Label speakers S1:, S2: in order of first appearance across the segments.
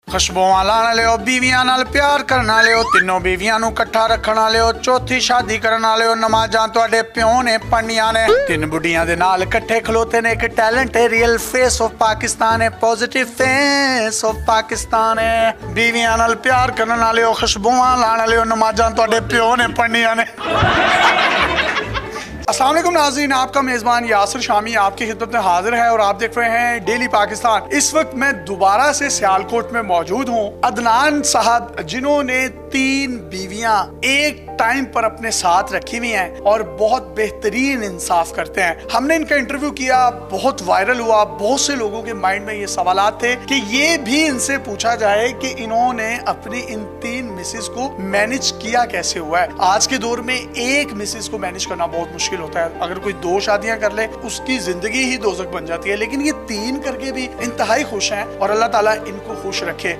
S1: खुशबुआं लाने लियो, बीवियां नाल प्यार करना लियो, तीनों बीवियां नू इकट्ठा रखना लियो, चौथी शादी करना लियो, नमाजां तुहाडे प्यो ने पढ़नियां ने, तीन बुढ़ियां दे नाल इकट्ठे खलोते ने, एक टैलेंट है, रियल फेस ऑफ पाकिस्तान है, पॉजिटिव फेस ऑफ पाकिस्तान है। बीवियां नाल प्यार करना लियो, खुशबुआं लाने लियो, नमाजां तुहाडे प्यो ने पढ़नियां ने। अस्सलाम वालेकुम नाज़रीन, आपका मेज़बान यासिर शामी आपकी खिदमत में हाजिर है और आप देख रहे हैं डेली पाकिस्तान। इस वक्त मैं दोबारा से सियालकोट में मौजूद हूँ। अदनान साहब जिन्होंने 3 बीवियां एक टाइम पर अपने साथ रखी हुई हैं और बहुत बेहतरीन इंसाफ करते हैं। हमने इनका इंटरव्यू किया, बहुत वायरल हुआ, बहुत से लोगों के माइंड में ये सवालात थे कि ये भी इनसे पूछा जाए कि इन्होंने अपनी इन 3 मिसेस को मैनेज किया कैसे हुआ है। आज के दौर में एक मिसेस को मैनेज करना बहुत मुश्किल होता है। अगर कोई 2 शादियां कर ले उसकी जिंदगी ही दोज़ख बन जाती है, लेकिन ये 3 करके भी इंतहाई खुश हैं और अल्लाह ताला इनको खुश रखे।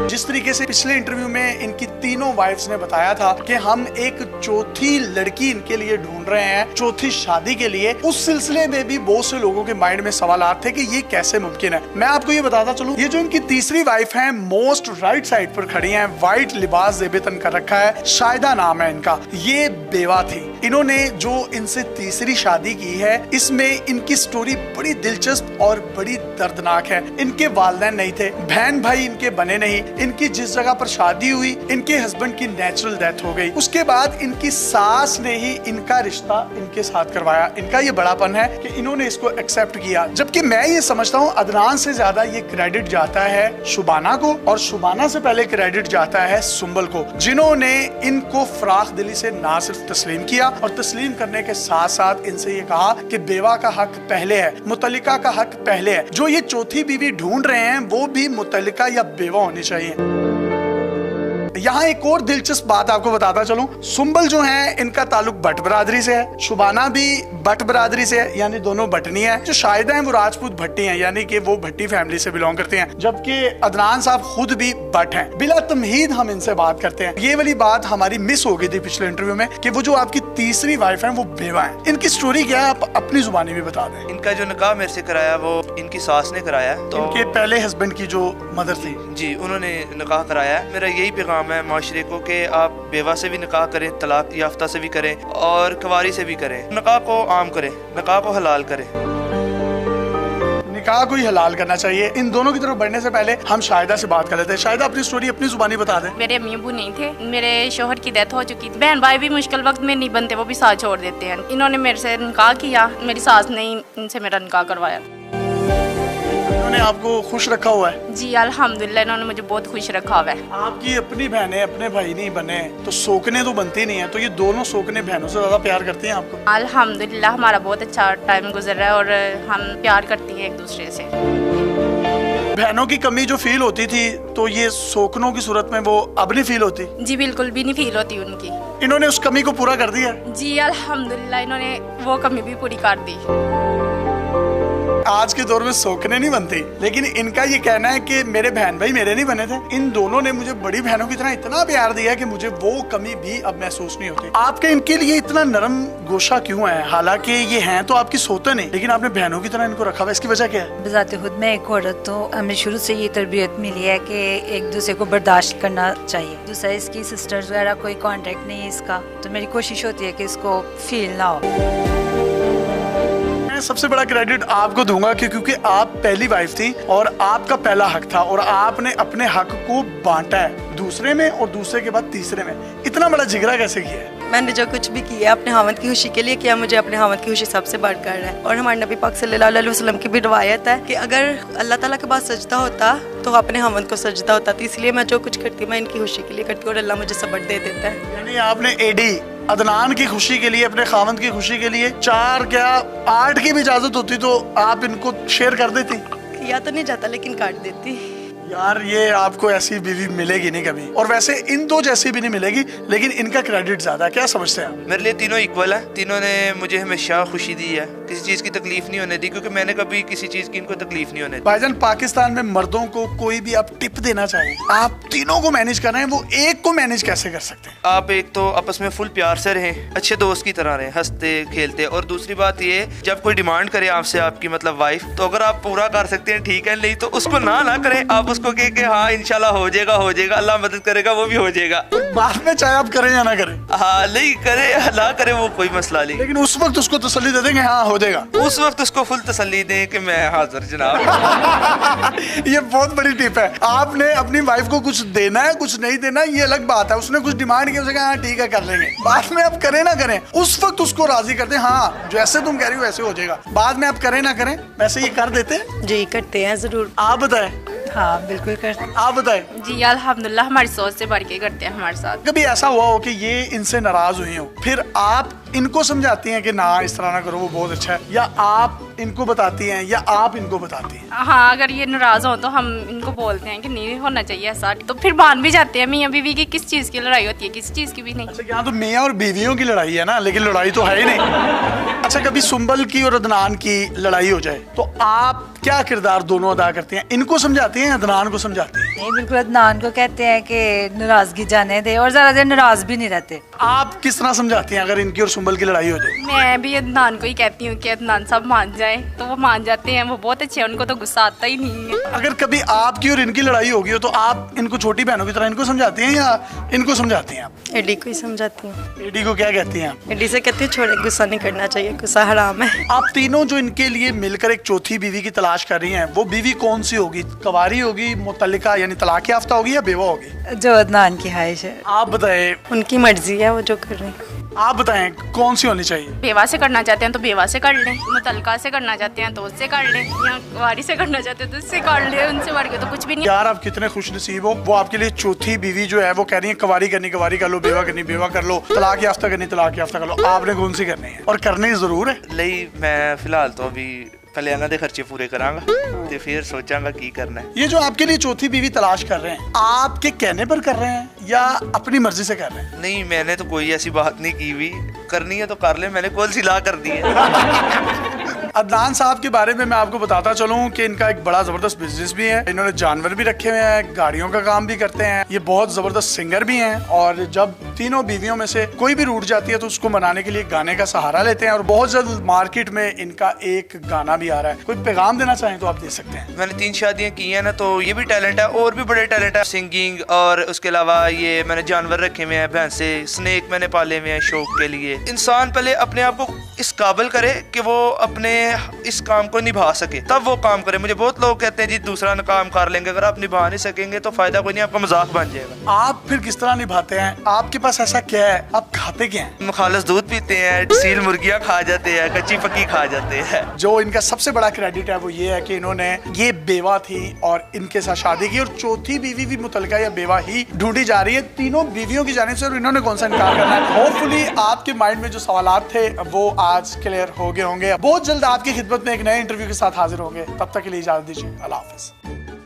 S1: जिस तरीके से पिछले इंटरव्यू में इनकी तीनों वाइफ्स ने बताया था कि हम एक चौथी लड़की इनके लिए ढूंढ रहे हैं, चौथी शादी के लिए, उस सिलसिले में भी बहुत से लोगों के माइंड में सवालात थे कि ये कैसे मुमकिन है। मैं आपको ये बताता चलूं, ये जो इनकी तीसरी वाइफ है मोस्ट राइट साइड पर खड़ी हैं, व्हाइट लिबास ज़ेबतन कर रखा है, शाहिदा नाम है इनका। ये बेवा थी। इन्होंने जो इनसे तीसरी शादी की है इसमें इनकी स्टोरी बड़ी दिलचस्प और बड़ी दर्दनाक है। इनके वालिदैन नहीं थे, बहन भाई इनके बने नहीं। इनकी जिस जगह पर शादी हुई इनके हस्बैंड की नेचुरल डेथ हो गई। उसके बाद इनकी सास ने ही इनका रिश्ता इनके साथ करवाया। इनका ये बड़ापन है कि इन्होंने इसको एक्सेप्ट किया। जबकि मैं ये समझता हूँ अदनान से ज्यादा ये क्रेडिट जाता है शुबाना को और शुबाना से पहले क्रेडिट जाता है सुंबल को, जिन्होंने इनको फराख दिली से ना सिर्फ तस्लीम किया और तस्लीम करने के साथ साथ इनसे ये कहा कि बेवा का हक पहले है, मुतल्लिका का हक पहले है। जो ये चौथी बीवी ढूंढ रहे हैं वो भी मुतल्लिका या बेवा होनी चाहिए। यहाँ एक और दिलचस्प बात आपको बताता चलूं, सुंबल जो है इनका ताल्लुक भट्ट बरादरी से है, शुबाना भी भट्ट बरादरी से है, यानी दोनों भट्टनी है। जो शाहिदा है वो राजपूत भट्टी हैं, यानी कि वो भट्टी फैमिली से बिलोंग करते हैं। जबकि अदनान साहब खुद भी भट्ट हैं। बिला तमहीद हम इनसे बात करते हैं। ये वाली बात हमारी मिस हो गई थी पिछले इंटरव्यू में कि वो जो आपकी तीसरी वाइफ है वो बेवा है। इनकी स्टोरी क्या है आप अपनी जुबानी में बता दें।
S2: इनका जो निकाह मेरे से कराया वो इनकी सास ने कराया। तो
S1: इनके पहले हस्बैंड की जो मदर थी
S2: जी, उन्होंने निकाह कराया। मेरा यही पैगाम है माशरे को कि आप बेवा से भी निकाह करें, तलाक याफ्ता से भी करें और कुंवारी से भी करें। निकाह को आम करें, निकाह को हलाल करें।
S1: निकाह को ही हलाल करना चाहिए। इन दोनों की तरफ बढ़ने से पहले हम शाहिदा से बात कर लेते हैं। शाहिदा अपनी स्टोरी अपनी जुबानी बता दें।
S3: मेरे अम्मी अबू नहीं थे, मेरे शोहर की डेथ हो चुकी थी। बहन भाई भी मुश्किल वक्त में नहीं बनते, वो भी साथ छोड़ देते हैं। इन्होंने मेरे से निकाह किया, मेरी सास ने इनसे मेरा निकाह करवाया।
S1: इन्होंने आपको खुश रखा हुआ है?
S3: जी अल्हम्दुलिल्लाह, इन्होंने मुझे बहुत खुश रखा हुआ है।
S1: आपकी अपनी बहनें अपने भाई नहीं बने तो सोकने तो बनती नहीं है, तो ये दोनों सोकने बहनों से ज्यादा प्यार करती हैं आपको?
S3: अल्हम्दुलिल्लाह हमारा बहुत अच्छा टाइम गुजर रहा है और हम प्यार करती हैं एक दूसरे से।
S1: बहनों की कमी जो फील होती थी तो ये सोकनों की सूरत में वो अब नहीं फील होती?
S3: जी बिल्कुल भी नहीं फील होती उनकी।
S1: इन्होंने उस कमी को पूरा कर दिया?
S3: जी अल्हम्दुलिल्लाह, इन्होंने वो कमी भी पूरी कर दी।
S1: आज के दौर में सोकने नहीं बनती, लेकिन इनका ये कहना है कि मेरे बहन भाई मेरे नहीं बने थे, इन दोनों ने मुझे बड़ी बहनों की तरह इतना प्यार दिया कि मुझे वो कमी भी अब महसूस नहीं होती। आपके इनके लिए इतना नरम गोशा क्यों है? हालांकि ये हैं तो आपकी सोते नहीं, लेकिन आपने बहनों की तरह इनको रखा हुआ, इसकी वजह क्या है?
S4: बजाते खुद मैं एक औरत तो हमें शुरू से ये तरबियत मिली है कि एक दूसरे को बर्दाश्त करना चाहिए। दूसरा इसकी सिस्टर्स वगैरह कोई कांटेक्ट नहीं है इसका, तो मेरी कोशिश होती है कि इसको फील ना हो।
S1: सबसे बड़ा क्रेडिट आपको दूंगा कि क्योंकि आप पहली वाइफ थी और आपका पहला हक था और आपने अपने हक को बांटा है दूसरे में और दूसरे के बाद तीसरे में। इतना बड़ा जिगरा कैसे किया है?
S5: मैंने जो कुछ भी किया अपने हामद की खुशी के लिए किया। मुझे अपने हामद की खुशी सबसे बढ़कर है और हमारे नबी पाक सल्लल्लाहु अलैहि वसल्लम की भी रिवायत है कि अगर अल्लाह ताला के पास सजदा होता तो अपने हामद को सजदा होता। तो इसलिए मैं जो कुछ करती मैं इनकी खुशी के लिए करती हूँ और अल्लाह मुझे सब्र दे देता है।
S1: यानी आपने एडी अदनान की खुशी के लिए, अपने खामद की खुशी के लिए 4 क्या 8 की भी इजाजत होती तो आप इनको शेयर कर देती?
S5: किया तो नहीं जाता लेकिन काट देती।
S1: यार ये आपको ऐसी बीवी मिलेगी नहीं कभी, और वैसे इन 2 जैसी भी नहीं मिलेगी, लेकिन इनका क्रेडिट ज्यादा है। क्या समझते हैं आप?
S2: मेरे लिए तीनों इक्वल है। तीनों ने मुझे हमेशा खुशी दी है किसी चीज़ की तकलीफ नहीं होने दी, क्योंकि मैंने कभी किसी चीज़ की इनको तकलीफ नहीं होने दी।
S1: भाईजान, पाकिस्तान में मर्दों को कोई भी आप टिप देना चाहिए, आप तीनों को मैनेज कर रहे हैं, वो एक को मैनेज कैसे कर सकते हैं?
S2: आप एक तो आपस में फुल प्यार से रहें, अच्छे दोस्त की तरह रहें, हंसते खेलते। और दूसरी बात ये, जब कोई डिमांड करे आपसे आपकी मतलब वाइफ, तो अगर आप पूरा कर सकते हैं ठीक है, नहीं तो उसको ना करें। आप उसको कहे कि हाँ इंशाल्लाह हो जाएगा, अल्लाह मदद करेगा, वो भी हो जाएगा।
S1: बाद में चाहे आप करें या ना करें,
S2: हाँ नहीं करे ना करे वो कोई मसला नहीं,
S1: लेकिन उस वक्त उसको तसल्ली दे देंगे हाँ हो जाएगा।
S2: उस वक्त उसको फुल तसल्ली दें कि मैं हाजिर जनाब।
S1: ये बहुत बड़ी टिप है। आपने अपनी वाइफ को कुछ देना है, कुछ नहीं देना, ये अलग बात है। उसने कुछ डिमांड की, उसने कहा हाँ ठीक है कर लेंगे। बाद में आप करें ना करें, उस वक्त उसको राजी करते हैं, हाँ जैसे तुम कह रही हो वैसे हो जाएगा। बाद में आप करें ना करें, वैसे ये कर देते हैं।
S5: जी करते हैं ज़रूर।
S1: आप बताएं।
S4: हाँ बिल्कुल करते हैं।
S1: आप बताएं।
S3: जी अल्हम्दुलिल्लाह, हमारी सोच से बढ़ के करते हैं हमारे साथ।
S1: कभी ऐसा हुआ हो कि ये इनसे नाराज हुई हो, फिर आप इनको समझाती हैं कि ना इस तरह ना करो, वो बहुत अच्छा है, या आप इनको बताती हैं या आप इनको बताती हैं?
S3: हाँ, अगर ये नाराज हो तो हम इनको बोलते हैं कि नहीं होना चाहिए ऐसा, तो फिर मान भी जाते हैं। मियाँ बीवी की किस चीज़ की लड़ाई होती है, किसी चीज़ की भी नहीं।
S1: अच्छा, यहाँ तो मियाँ और बीवियों की लड़ाई है ना, लेकिन लड़ाई तो है ही नहीं। अच्छा, कभी सुंबल की और अदनान की लड़ाई हो जाए तो आप क्या किरदार दोनों अदा करती हैं? इनको समझाती हैं, अदनान को समझाती हैं?
S4: नहीं, बिल्कुल अदनान को कहते हैं कि नाराजगी जाने दे, और ज्यादा देर नाराज भी नहीं रहते।
S1: आप किस तरह समझाती हैं अगर इनकी और सुंबल की लड़ाई हो जाए?
S3: मैं भी अदनान को ही कहती हूँ कि अदनान साहब मान जाए, तो वो मान जाते हैं। वो बहुत अच्छे हैं, उनको तो गुस्सा आता ही नहीं है।
S1: अगर कभी आपकी और इनकी लड़ाई होगी हो तो आप इनको छोटी बहनों की तरह इनको समझाती हैं या इनको समझाती हैं? आप
S5: एडी को ही समझाती हूँ।
S1: एडी को क्या कहती हैं आप?
S5: एडी से कहती हूँ छोड़े, गुस्सा नहीं करना चाहिए, गुस्सा हराम है।
S1: आप तीनों जो इनके लिए मिलकर एक चौथी बीवी की तलाश कर रही हैं, वो बीवी कौन सी होगी? कवारी होगी, मुतल्लिका यानी तलाक याफ्ता होगी, या बेवा होगी?
S4: जो अदनान की ख्वाहिश है।
S1: आप बताएं।
S5: उनकी मर्जी है वो जो कर रहे हैं।
S1: आप बताएं कौन सी होनी चाहिए?
S3: बेवा से करना चाहते हैं तो बेवा से कर लें, मुतल्लिका से करना चाहते हैं तो उससे कर लें, या कुंवारी से करना चाहते हैं तो उससे कर लें। उनसे बढ़ के तो कुछ भी नहीं।
S1: यार आप कितने खुश नसीब हो, वो आपके लिए चौथी बीवी जो है वो कह रही है कवारी करनी कवारी कर लो, बेवा करनी बेवा कर लो, तलाक याफ्ता करनी तलाक याफ्ता कर लो। आपने कौन सी करनी है? और करनी जरूर है।
S2: नहीं, मैं फिलहाल तो अभी पहले ਇਹਨਾਂ ਦੇ खर्चे पूरे करांगा, तो फिर सोचांगा की करना है।
S1: ये जो आपके लिए चौथी बीवी तलाश कर रहे हैं, आपके कहने पर कर रहे हैं या अपनी मर्जी से कर रहे हैं?
S2: नहीं, मैंने तो कोई ऐसी बात नहीं की हुई, करनी है तो कर ले, मैंने कौन सी ला कर दी है।
S1: अदनान साहब के बारे में मैं आपको बताता चलूं कि इनका एक बड़ा जबरदस्त बिजनेस भी है। इन्होंने जानवर भी रखे हुए हैं, गाड़ियों का काम भी करते हैं, ये बहुत जबरदस्त सिंगर भी हैं। और जब तीनों बीवियों में से कोई भी रूठ जाती है तो उसको मनाने के लिए गाने का सहारा लेते हैं। और बहुत जल्द मार्केट में इनका एक गाना भी आ रहा है। कोई पैगाम देना चाहें तो आप दे सकते हैं।
S2: मैंने 3 शादियां की हैं ना, तो ये भी टैलेंट है, और भी बड़े टैलेंट है, सिंगिंग। और उसके अलावा ये मैंने जानवर रखे हुए हैं, भैंसे, स्नेक मैंने पाले हुए हैं शौक के लिए। इंसान पहले अपने आप को इस काबिल करे कि वो अपने इस काम को निभा सके, तब वो काम करे। मुझे बहुत लोग कहते हैं जी दूसरा काम कर लेंगे, अगर आप निभा नहीं सकेंगे तो फायदा कोई नहीं, आपका मजाक बन जाएगा।
S1: आप फिर किस तरह निभाते हैं? आपके पास ऐसा क्या है? आप खाते क्या हैं?
S2: खालिस दूध पीते हैं, सील मुर्गियां खा जाते हैं, कच्ची पक्की खा जाते हैं।
S1: जो इनका सबसे बड़ा क्रेडिट है वो ये है कि इन्होंने, ये बेवा थी और इनके साथ शादी की, और चौथी बीवी भी मुतल्लिका या बेवा ही ढूंढी जा रही है तीनों बीवियों की जानिब से, और इन्होंने कौन सा इनकार करना है। होपफुली आपके माइंड में जो सवालात थे वो आज क्लियर हो गए होंगे। बहुत जल्द आपकी खिदमत में एक नए इंटरव्यू के साथ हाजिर होंगे। तब तक के लिए इजाजत दीजिए। अल्लाह हाफिज।